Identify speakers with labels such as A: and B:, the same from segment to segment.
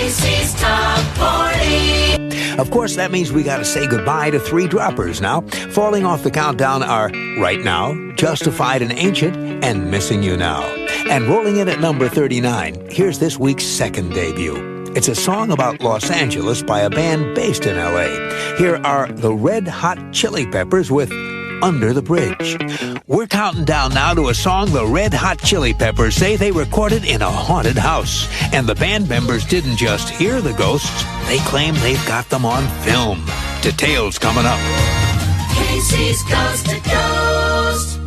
A: Casey's Top 40.
B: Of course, that means we got to say goodbye to three droppers now. Falling off the countdown are Right Now, Justified and Ancient, and Missing You Now. And rolling in at number 39, here's this week's second debut. It's a song about Los Angeles by a band based in L.A. Here are the Red Hot Chili Peppers with Under the Bridge. We're counting down now to a song the Red Hot Chili Peppers say they recorded in a haunted house. And the band members didn't just hear the ghosts, they claim they've got them on film. Details coming up.
A: Casey's Coast to Coast.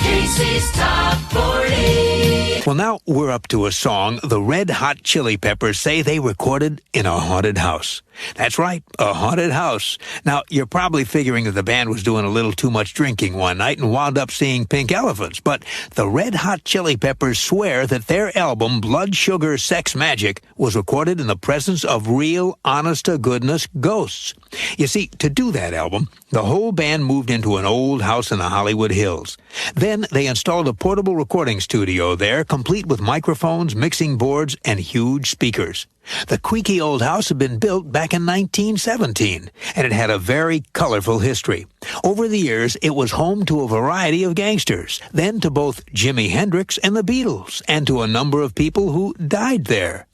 A: Casey's Top 40.
B: Well, now we're up to a song the Red Hot Chili Peppers say they recorded in a haunted house. That's right, a haunted house. Now, you're probably figuring that the band was doing a little too much drinking one night and wound up seeing pink elephants, but the Red Hot Chili Peppers swear that their album, Blood Sugar Sex Magic, was recorded in the presence of real, honest-to-goodness ghosts. You see, to do that album, the whole band moved into an old house in the Hollywood Hills. Then they installed a portable recording studio there, complete with microphones, mixing boards, and huge speakers. The creaky old house had been built back in 1917, and it had a very colorful history. Over the years, it was home to a variety of gangsters, then to both Jimi Hendrix and the Beatles, and to a number of people who died there.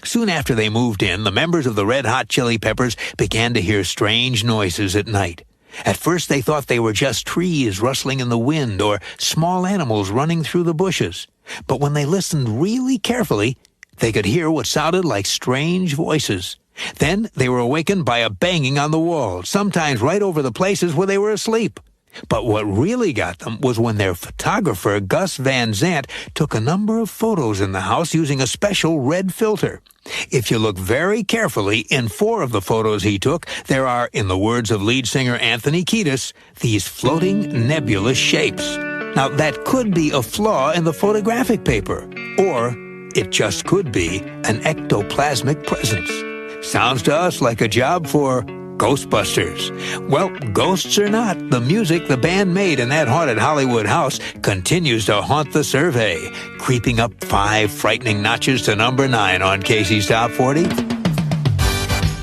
B: Soon after they moved in, the members of the Red Hot Chili Peppers began to hear strange noises at night. At first, they thought they were just trees rustling in the wind or small animals running through the bushes. But when they listened really carefully, they could hear what sounded like strange voices. Then they were awakened by a banging on the wall, sometimes right over the places where they were asleep. But what really got them was when their photographer, Gus Van Zandt, took a number of photos in the house using a special red filter. If you look very carefully, in 4 of the photos he took, there are, in the words of lead singer Anthony Kiedis, these floating nebulous shapes. Now, that could be a flaw in the photographic paper, or it just could be an ectoplasmic presence. Sounds to us like a job for Ghostbusters. Well, ghosts or not, the music the band made in that haunted Hollywood house continues to haunt the survey, creeping up 5 frightening notches to number 9 on Casey's Top 40.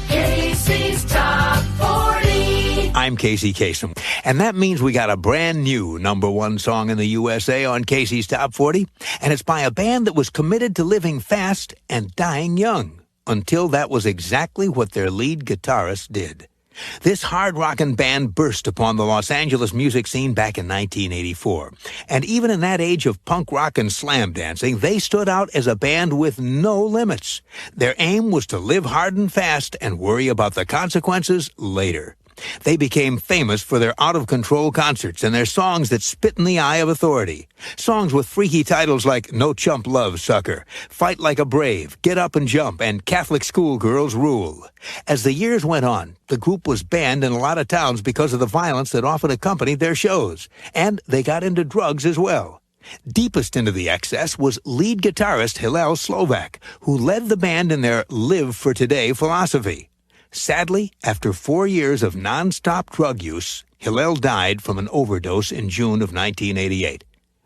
A: Casey's Top 40.
B: I'm Casey Kasem, and that means we got a brand new number 1 song in the USA on Casey's Top 40, and it's by a band that was committed to living fast and dying young, until that was exactly what their lead guitarist did. This hard-rockin' band burst upon the Los Angeles music scene back in 1984, and even in that age of punk rock and slam dancing, they stood out as a band with no limits. Their aim was to live hard and fast and worry about the consequences later. They became famous for their out-of-control concerts and their songs that spit in the eye of authority. Songs with freaky titles like No Chump Love, Sucker, Fight Like a Brave, Get Up and Jump, and Catholic Schoolgirls Rule. As the years went on, the group was banned in a lot of towns because of the violence that often accompanied their shows, and they got into drugs as well. Deepest into the excess was lead guitarist Hillel Slovak, who led the band in their Live for Today philosophy. Sadly, after 4 years of non-stop drug use, Hillel died from an overdose in June of 1988.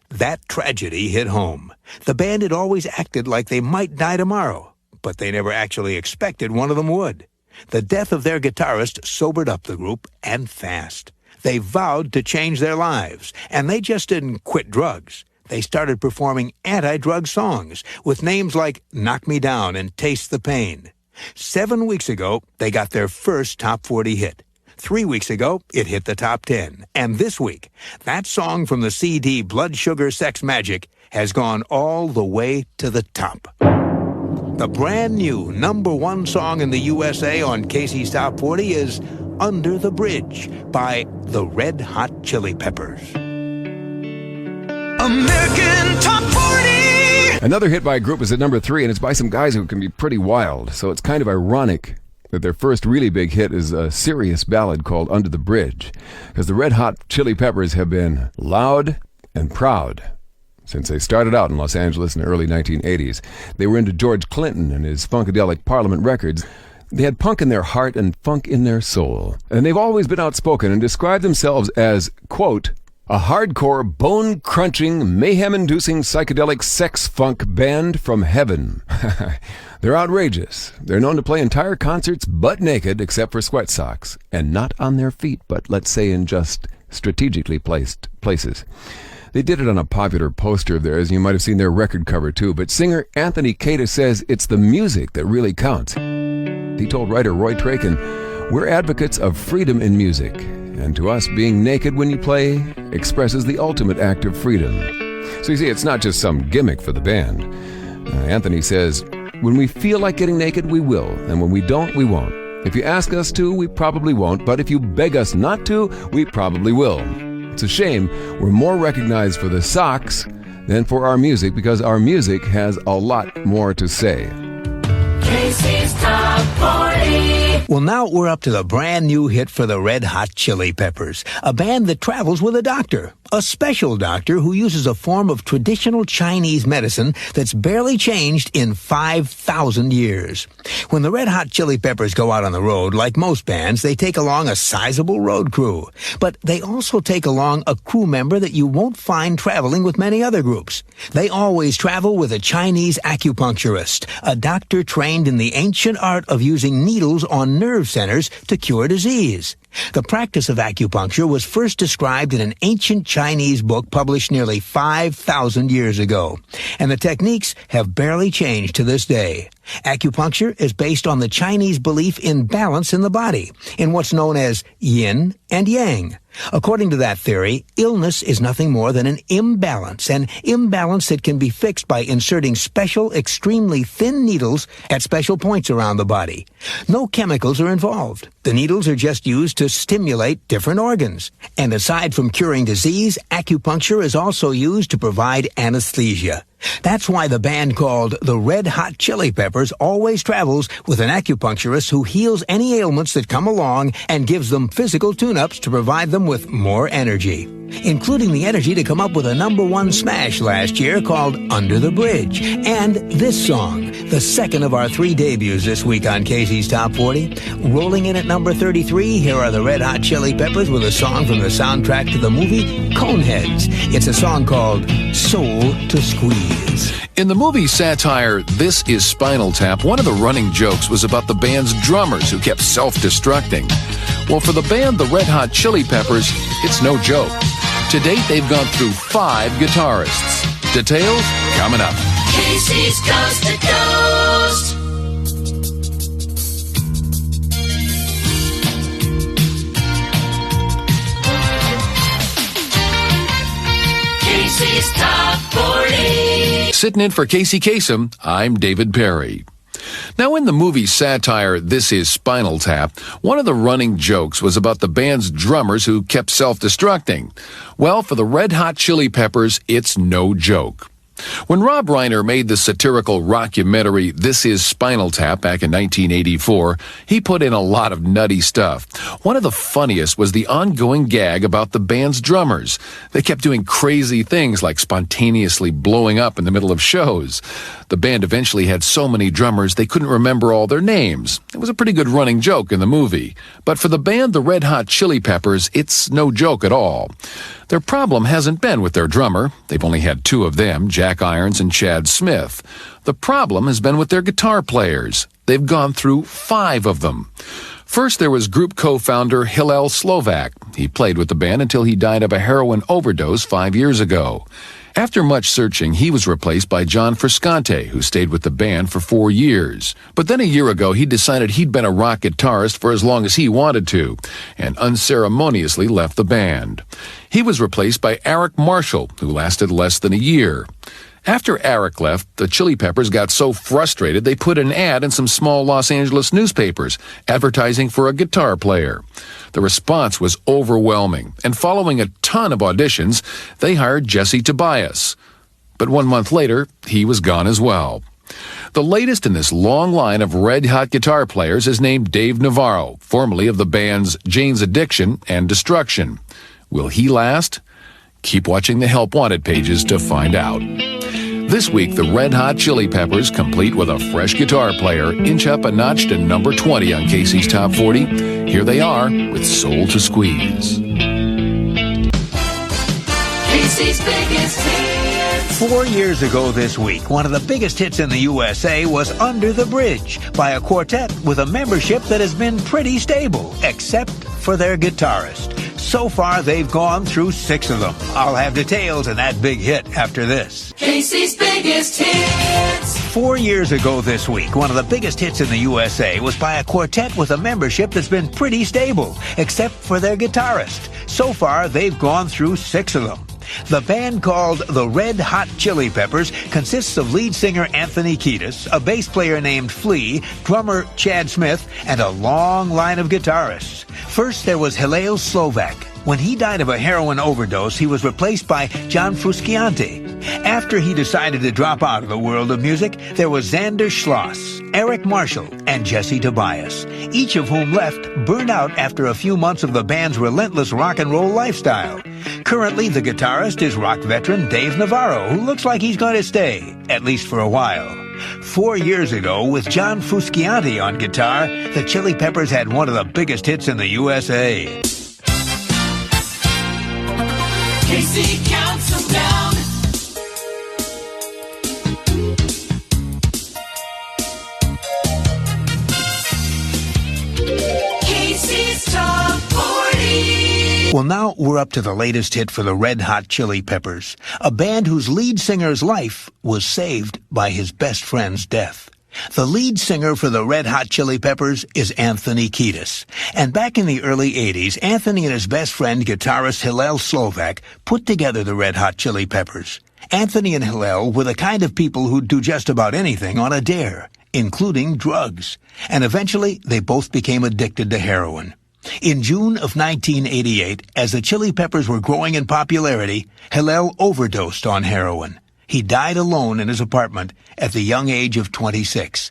B: That tragedy hit home. The band had always acted like they might die tomorrow, but they never actually expected one of them would. The death of their guitarist sobered up the group, and fast. They vowed to change their lives, and they just didn't quit drugs. They started performing anti-drug songs with names like Knock Me Down and Taste the Pain. 7 weeks ago, they got their first Top 40 hit. 3 weeks ago, it hit the top 10. And this week, that song from the CD Blood Sugar Sex Magic has gone all the way to the top. The brand new number 1 song in the USA on Casey's Top 40 is Under the Bridge by the Red Hot Chili Peppers.
C: American Top 40!
D: Another hit by a group is at number 3, and it's by some guys who can be pretty wild. So it's kind of ironic that their first really big hit is a serious ballad called Under the Bridge, because the Red Hot Chili Peppers have been loud and proud since they started out in Los Angeles in the early 1980s. They were into George Clinton and his Funkadelic Parliament Records. They had punk in their heart and funk in their soul. And they've always been outspoken and described themselves as, quote, a hardcore, bone-crunching, mayhem-inducing psychedelic sex funk band from heaven. They're outrageous. They're known to play entire concerts butt naked except for sweat socks, and not on their feet, but let's say in just strategically placed places. They did it on a popular poster of theirs, and you might have seen their record cover too, but singer Anthony Kiedis says it's the music that really counts. He told writer Roy Trakin, "We're advocates of freedom in music, and to us, being naked when you play expresses the ultimate act of freedom." So you see, it's not just some gimmick for the band. Anthony says, "When we feel like getting naked, we will, and when we don't, we won't. If you ask us to, we probably won't, but if you beg us not to, we probably will. It's a shame we're more recognized for the socks than for our music, because our music has a lot more to say."
A: Casey's Top 40.
B: Well, now we're up to the brand new hit for the Red Hot Chili Peppers, a band that travels with a doctor, a special doctor who uses a form of traditional Chinese medicine that's barely changed in 5,000 years. When the Red Hot Chili Peppers go out on the road, like most bands, they take along a sizable road crew. But they also take along a crew member that you won't find traveling with many other groups. They always travel with a Chinese acupuncturist, a doctor trained in the ancient art of using needles on nerve centers to cure disease. The practice of acupuncture was first described in an ancient Chinese book published nearly 5,000 years ago, and the techniques have barely changed to this day. Acupuncture is based on the Chinese belief in balance in the body, in what's known as yin and yang. According to that theory, illness is nothing more than an imbalance that can be fixed by inserting special, extremely thin needles at special points around the body. No chemicals are involved. The needles are just used to stimulate different organs. And aside from curing disease, acupuncture is also used to provide anesthesia. That's why the band called the Red Hot Chili Peppers always travels with an acupuncturist who heals any ailments that come along and gives them physical tune-ups to provide them with more energy, including the energy to come up with a #1 smash last year called Under the Bridge. And this song, the second of our 3 debuts this week on Casey's Top 40. Rolling in at number 33, here are the Red Hot Chili Peppers with a song from the soundtrack to the movie Coneheads. It's a song called Soul to Squeeze.
E: In the movie satire, This Is Spinal Tap, one of the running jokes was about the band's drummers who kept self-destructing. Well, for the band The Red Hot Chili Peppers, it's no joke. To date, they've gone through 5 guitarists. Details coming up.
A: Casey's Coast to Coast. Casey's Top 40.
E: Sitting in for Casey Kasem, I'm David Perry. Now, in the movie satire, This Is Spinal Tap, one of the running jokes was about the band's drummers who kept self-destructing. Well, for the Red Hot Chili Peppers, it's no joke. When Rob Reiner made the satirical rockumentary This Is Spinal Tap back in 1984, he put in a lot of nutty stuff. One of the funniest was the ongoing gag about the band's drummers. They kept doing crazy things like spontaneously blowing up in the middle of shows. The band eventually had so many drummers they couldn't remember all their names. It was a pretty good running joke in the movie. But for the band The Red Hot Chili Peppers, it's no joke at all. Their problem hasn't been with their drummer. They've only had 2 of them, Jack Irons and Chad Smith. The problem has been with their guitar players. They've gone through 5 of them. First, there was group co-founder Hillel Slovak. He played with the band until he died of a heroin overdose 5 years ago. After much searching, he was replaced by John Frusciante, who stayed with the band for 4 years. But then a year ago, he decided he'd been a rock guitarist for as long as he wanted to, and unceremoniously left the band. He was replaced by Eric Marshall, who lasted less than a year. After Eric left, the Chili Peppers got so frustrated they put an ad in some small Los Angeles newspapers advertising for a guitar player. The response was overwhelming, and following a ton of auditions, they hired Jesse Tobias. But 1 month later, he was gone as well. The latest in this long line of red-hot guitar players is named Dave Navarro, formerly of the bands Jane's Addiction and Destruction. Will he last? Keep watching the Help Wanted pages to find out. This week, the Red Hot Chili Peppers, complete with a fresh guitar player, inch up a notch to number 20 on Casey's Top 40. Here they are with Soul to Squeeze.
A: Casey's biggest hits.
B: 4 years ago this week, one of the biggest hits in the USA was Under the Bridge by a quartet with a membership that has been pretty stable, except for their guitarist. So far, they've gone through 6 of them. I'll have details on that big hit after this.
A: Casey's biggest hits.
B: 4 years ago this week, one of the biggest hits in the USA was by a quartet with a membership that's been pretty stable, except for their guitarist. So far, they've gone through 6 of them. The band, called the Red Hot Chili Peppers, consists of lead singer Anthony Kiedis, a bass player named Flea, drummer Chad Smith, and a long line of guitarists. First, there was Hillel Slovak. When he died of a heroin overdose, he was replaced by John Frusciante. After he decided to drop out of the world of music, there was Xander Schloss, Eric Marshall, and Jesse Tobias, each of whom left burned out after a few months of the band's relentless rock and roll lifestyle. Currently, the guitarist is rock veteran Dave Navarro, who looks like he's going to stay, at least for a while. 4 years ago, with John Frusciante on guitar, the Chili Peppers had one of the biggest hits in the USA.
A: Casey counts them down. Casey's Top 40.
B: Well, now we're up to the latest hit for the Red Hot Chili Peppers, a band whose lead singer's life was saved by his best friend's death. The lead singer for the Red Hot Chili Peppers is Anthony Kiedis. And back in the early 80s, Anthony and his best friend, guitarist Hillel Slovak, put together the Red Hot Chili Peppers. Anthony and Hillel were the kind of people who'd do just about anything on a dare, including drugs. And eventually, they both became addicted to heroin. In June of 1988, as the Chili Peppers were growing in popularity, Hillel overdosed on heroin. He died alone in his apartment at the young age of 26.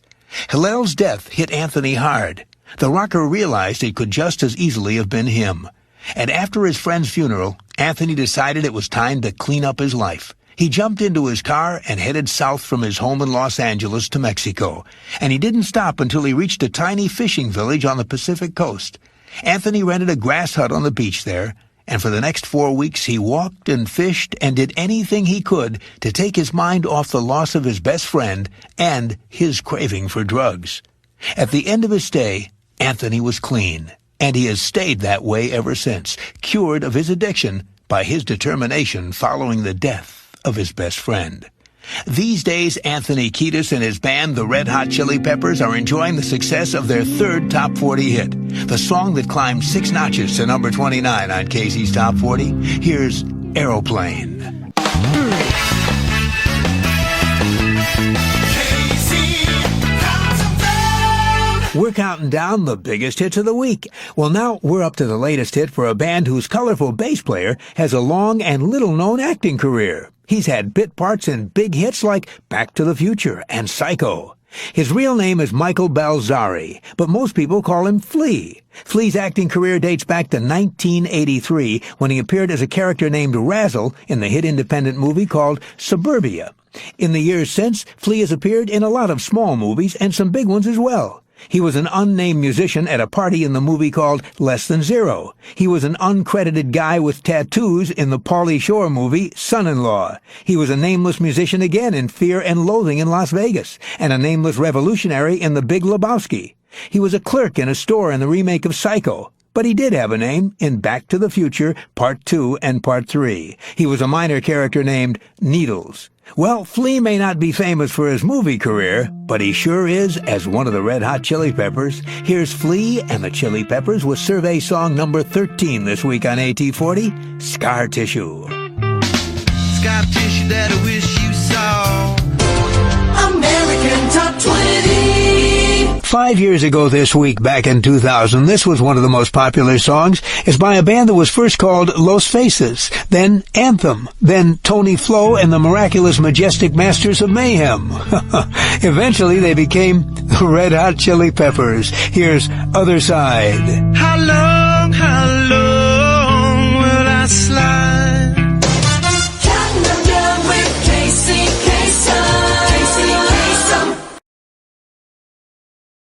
B: Hillel's death hit Anthony hard. The rocker realized it could just as easily have been him. And after his friend's funeral, Anthony decided it was time to clean up his life. He jumped into his car and headed south from his home in Los Angeles to Mexico. And he didn't stop until he reached a tiny fishing village on the Pacific coast. Anthony rented a grass hut on the beach there, and for the next 4 weeks he walked and fished and did anything he could to take his mind off the loss of his best friend and his craving for drugs. At the end of his stay, Anthony was clean, and he has stayed that way ever since, cured of his addiction by his determination following the death of his best friend. These days, Anthony Kiedis and his band, the Red Hot Chili Peppers, are enjoying the success of their third Top 40 hit, the song that climbed 6 notches to number 29 on Casey's Top 40. Here's Aeroplane. We're counting down the biggest hits of the week. Well, now we're up to the latest hit for a band whose colorful bass player has a long and little-known acting career. He's had bit parts in big hits like Back to the Future and Psycho. His real name is Michael Balzari, but most people call him Flea. Flea's acting career dates back to 1983, when he appeared as a character named Razzle in the hit independent movie called Suburbia. In the years since, Flea has appeared in a lot of small movies and some big ones as well. He was an unnamed musician at a party in the movie called Less Than Zero. He was an uncredited guy with tattoos in the Pauly Shore movie Son-in-Law. He was a nameless musician again in Fear and Loathing in Las Vegas, and a nameless revolutionary in The Big Lebowski. He was a clerk in a store in the remake of Psycho. But he did have a name in Back to the Future Part 2 and Part 3. He was a minor character named Needles. Well, Flea may not be famous for his movie career, but he sure is as one of the Red Hot Chili Peppers. Here's Flea and the Chili Peppers with survey song number 13 this week on AT40, Scar Tissue.
C: Scar tissue that I wish you saw.
A: American Top 20.
B: 5 years ago this week, back in 2000, this was one of the most popular songs. It's by a band that was first called Los Faces, then Anthem, then Tony Flo and the Miraculous Majestic Masters of Mayhem. Eventually, they became the Red Hot Chili Peppers. Here's Other Side.
C: How long